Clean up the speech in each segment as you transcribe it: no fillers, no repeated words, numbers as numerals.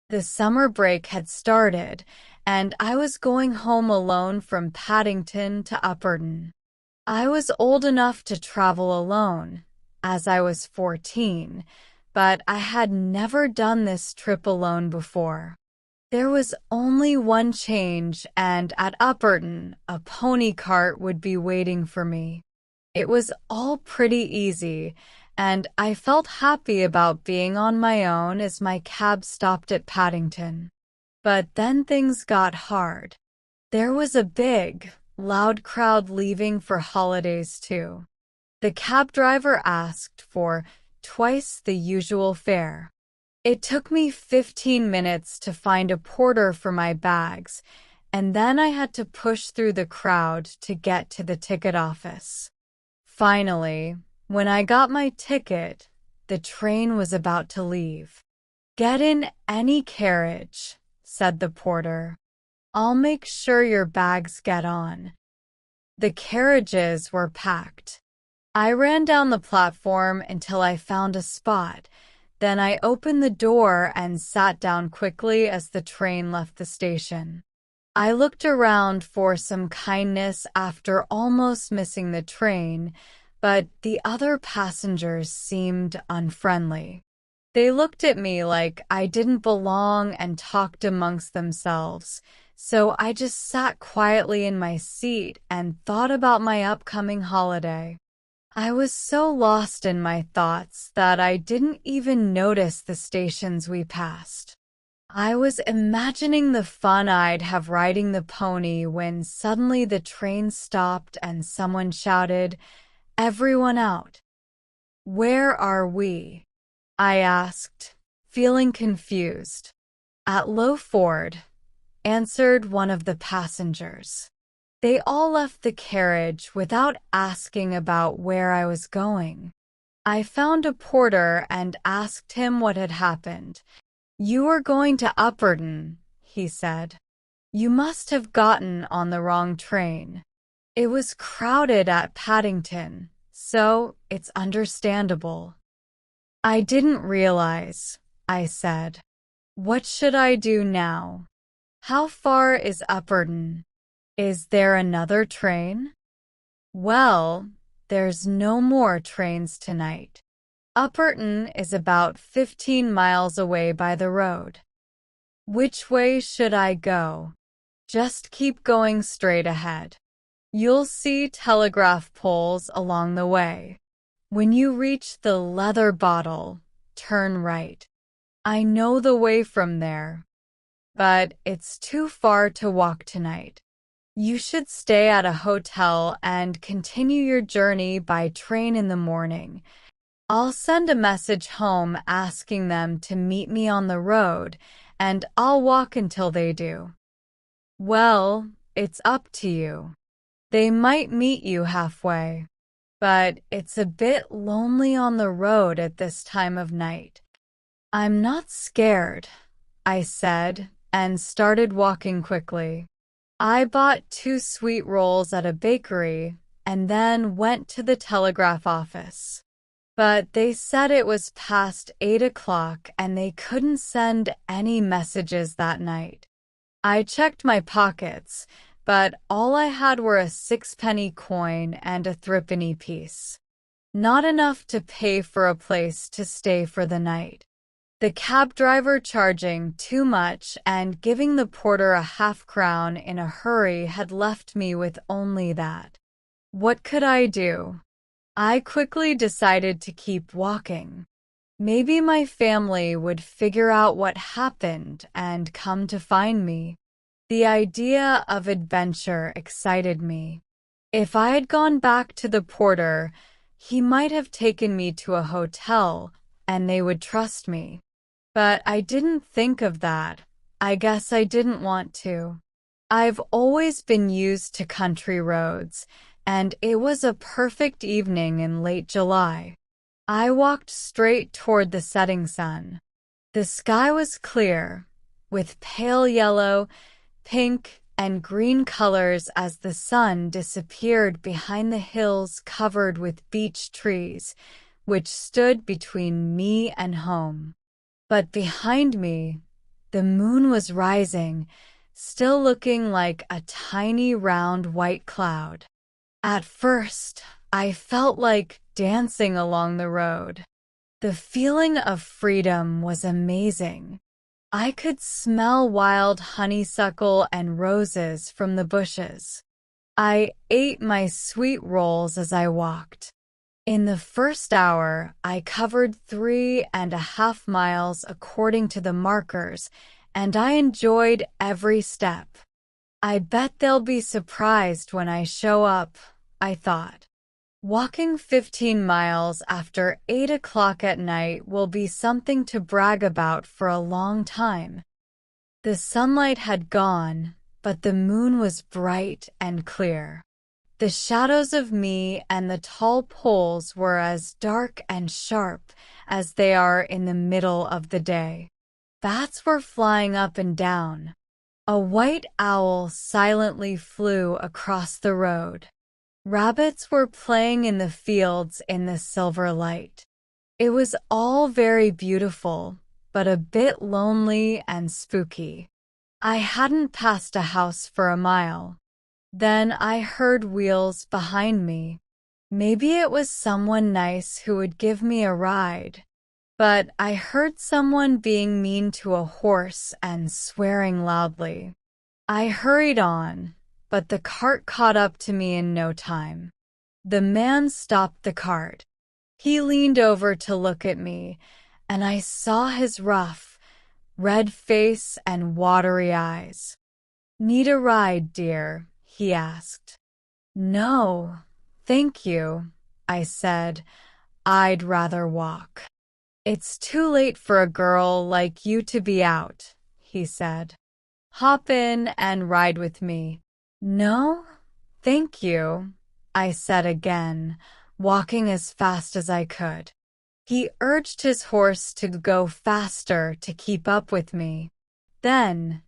The summer break had started, and I was going home alone from Paddington to Upperton. I was old enough to travel alone, as I was 14, but I had never done this trip alone before. There was only one change, and at Upperton, a pony cart would be waiting for me. It was all pretty easy, and I felt happy about being on my own as my cab stopped at Paddington. But then things got hard. There was a big, loud crowd leaving for holidays too. The cab driver asked for twice the usual fare. It took me 15 minutes to find a porter for my bags, and then I had to push through the crowd to get to the ticket office. Finally, when I got my ticket, the train was about to leave. "Get in any carriage," said the porter. "I'll make sure your bags get on." The carriages were packed. I ran down the platform until I found a spot. Then I opened the door and sat down quickly as the train left the station. I looked around for some kindness after almost missing the train, but the other passengers seemed unfriendly. They looked at me like I didn't belong and talked amongst themselves, so I just sat quietly in my seat and thought about my upcoming holiday. I was so lost in my thoughts that I didn't even notice the stations we passed. I was imagining the fun I'd have riding the pony when suddenly the train stopped and someone shouted, "Everyone out!" "Where are we?" I asked, feeling confused. "At Low Ford," answered one of the passengers. They all left the carriage without asking about where I was going. I found a porter and asked him what had happened. "You are going to Upperton," he said. "You must have gotten on the wrong train. It was crowded at Paddington, so it's understandable." "I didn't realize," I said. "What should I do now? How far is Upperton? Is there another train?" "Well, there's no more trains tonight. Upperton is about 15 miles away by the road." "Which way should I go?" "Just keep going straight ahead. You'll see telegraph poles along the way. When you reach the Leather Bottle, turn right. I know the way from there, but it's too far to walk tonight. You should stay at a hotel and continue your journey by train in the morning. I'll send a message home asking them to meet me on the road, and I'll walk until they do." "Well, it's up to you. They might meet you halfway, but it's a bit lonely on the road at this time of night." "I'm not scared," I said, and started walking quickly. I bought 2 sweet rolls at a bakery and then went to the telegraph office. But they said it was past 8 o'clock and they couldn't send any messages that night. I checked my pockets, but all I had were a 6-penny coin and a threepenny piece. Not enough to pay for a place to stay for the night. The cab driver charging too much and giving the porter a half-crown in a hurry had left me with only that. What could I do? I quickly decided to keep walking. Maybe my family would figure out what happened and come to find me. The idea of adventure excited me. If I had gone back to the porter, he might have taken me to a hotel and they would trust me. But I didn't think of that. I guess I didn't want to. I've always been used to country roads, and it was a perfect evening in late July. I walked straight toward the setting sun. The sky was clear, with pale yellow, pink, and green colors as the sun disappeared behind the hills covered with beech trees, which stood between me and home. But behind me, The moon was rising, still looking like a tiny round white cloud. At first, I felt like dancing along the road. The feeling of freedom was amazing. I could smell wild honeysuckle and roses from the bushes. I ate my sweet rolls as I walked. In the first hour, I covered 3.5 miles according to the markers, and I enjoyed every step. I bet they'll be surprised when I show up, I thought. Walking 15 miles after 8 o'clock at night will be something to brag about for a long time. The sunlight had gone, but the moon was bright and clear. The shadows of me and the tall poles were as dark and sharp as they are in the middle of the day. Bats were flying up and down. A white owl silently flew across the road. Rabbits were playing in the fields in the silver light. It was all very beautiful, but a bit lonely and spooky. I hadn't passed a house for a mile. Then I heard wheels behind me. Maybe it was someone nice who would give me a ride. But I heard someone being mean to a horse and swearing loudly. I hurried on, but the cart caught up to me in no time. The man stopped the cart. He leaned over to look at me, and I saw his rough, red face and watery eyes. "Need a ride, dear?" he asked. "No, thank you," I said. "I'd rather walk." "It's too late for a girl like you to be out," he said. "Hop in and ride with me." "No, thank you," I said again, walking as fast as I could. He urged his horse to go faster to keep up with me. Then,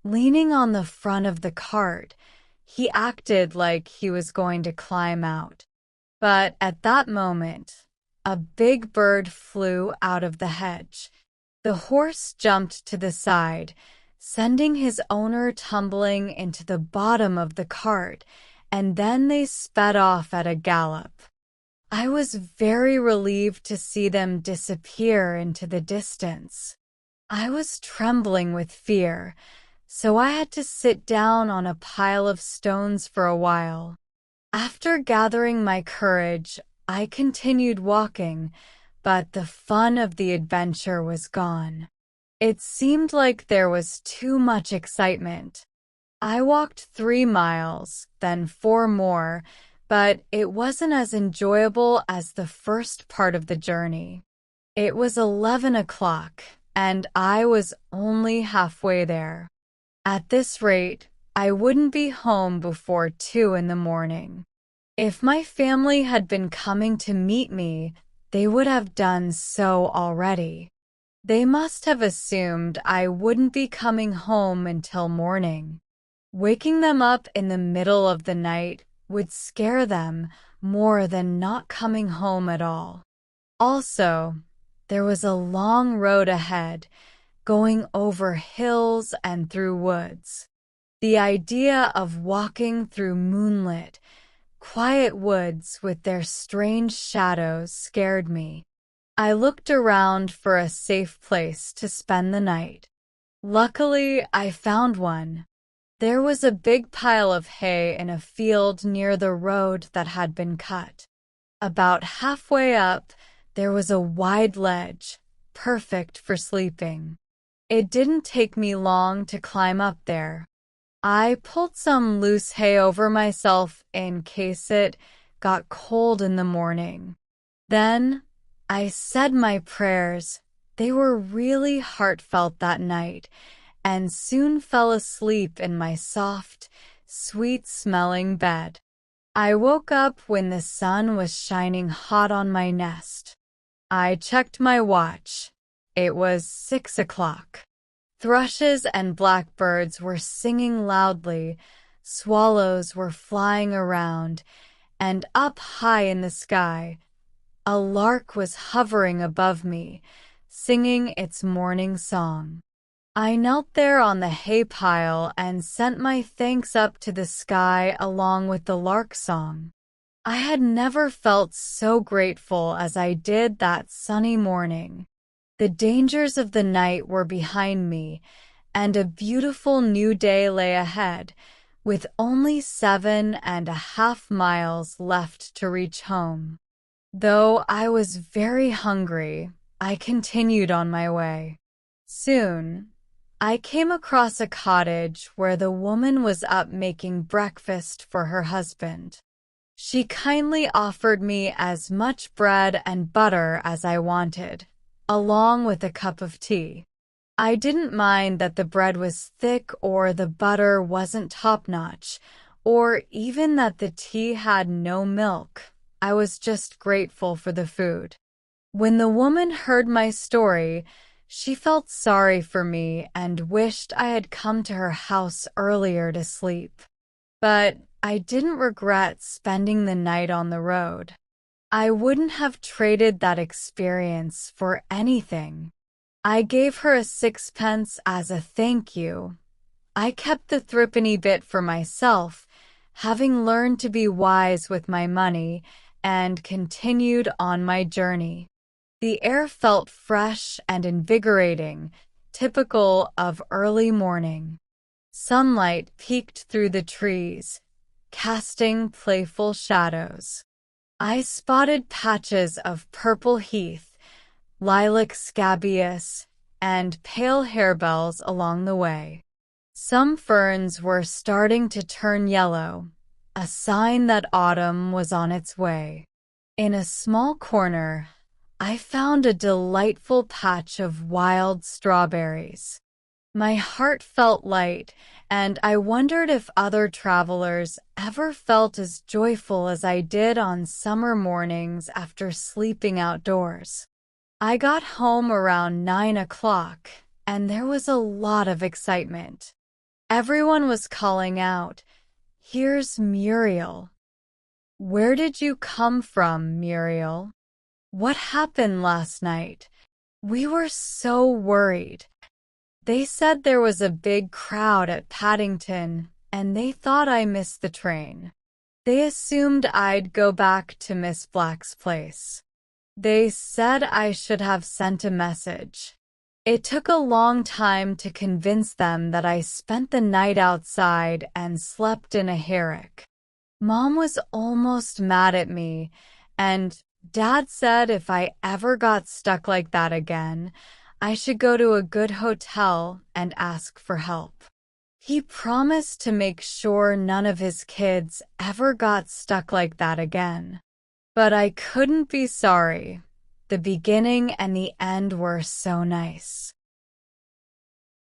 leaning on the front of the cart, he acted like he was going to climb out. But at that moment, a big bird flew out of the hedge. The horse jumped to the side, sending his owner tumbling into the bottom of the cart, and then they sped off at a gallop. I was very relieved to see them disappear into the distance. I was trembling with fear, so I had to sit down on a pile of stones for a while. After gathering my courage, I continued walking, but the fun of the adventure was gone. It seemed like there was too much excitement. I walked 3 miles, then 4 more, but it wasn't as enjoyable as the first part of the journey. It was 11 o'clock, and I was only halfway there. At this rate, I wouldn't be home before 2 in the morning. If my family had been coming to meet me, they would have done so already. They must have assumed I wouldn't be coming home until morning. Waking them up in the middle of the night would scare them more than not coming home at all. Also, there was a long road ahead, going over hills and through woods. The idea of walking through moonlit, quiet woods with their strange shadows scared me. I looked around for a safe place to spend the night. Luckily, I found one. There was a big pile of hay in a field near the road that had been cut. About halfway up, there was a wide ledge, perfect for sleeping. It didn't take me long to climb up there. I pulled some loose hay over myself in case it got cold in the morning. Then I said my prayers. They were really heartfelt that night, and soon fell asleep in my soft, sweet-smelling bed. I woke up when the sun was shining hot on my nest. I checked my watch. It was 6 o'clock. Thrushes and blackbirds were singing loudly, swallows were flying around, and up high in the sky, a lark was hovering above me, singing its morning song. I knelt there on the hay pile and sent my thanks up to the sky along with the lark song. I had never felt so grateful as I did that sunny morning. The dangers of the night were behind me, and a beautiful new day lay ahead, with only 7.5 miles left to reach home. Though I was very hungry, I continued on my way. Soon, I came across a cottage where the woman was up making breakfast for her husband. She kindly offered me as much bread and butter as I wanted, along with a cup of tea. I didn't mind that the bread was thick or the butter wasn't top-notch, or even that the tea had no milk. I was just grateful for the food. When the woman heard my story, she felt sorry for me and wished I had come to her house earlier to sleep. But I didn't regret spending the night on the road. I wouldn't have traded that experience for anything. I gave her a 6 pence as a thank you. I kept the threepenny bit for myself, having learned to be wise with my money, and continued on my journey. The air felt fresh and invigorating, typical of early morning. Sunlight peeked through the trees, casting playful shadows. I spotted patches of purple heath, lilac scabious, and pale harebells along the way. Some ferns were starting to turn yellow, a sign that autumn was on its way. In a small corner, I found a delightful patch of wild strawberries. My heart felt light, and I wondered if other travelers ever felt as joyful as I did on summer mornings after sleeping outdoors. I got home around 9 o'clock, and there was a lot of excitement. Everyone was calling out, "Here's Muriel." "Where did you come from, Muriel? What happened last night? We were so worried." They said there was a big crowd at Paddington, and they thought I missed the train. They assumed I'd go back to Miss Black's place. They said I should have sent a message. It took a long time to convince them that I spent the night outside and slept in a hayrick. Mom was almost mad at me, and Dad said if I ever got stuck like that again, I should go to a good hotel and ask for help. He promised to make sure none of his kids ever got stuck like that again. But I couldn't be sorry. The beginning and the end were so nice.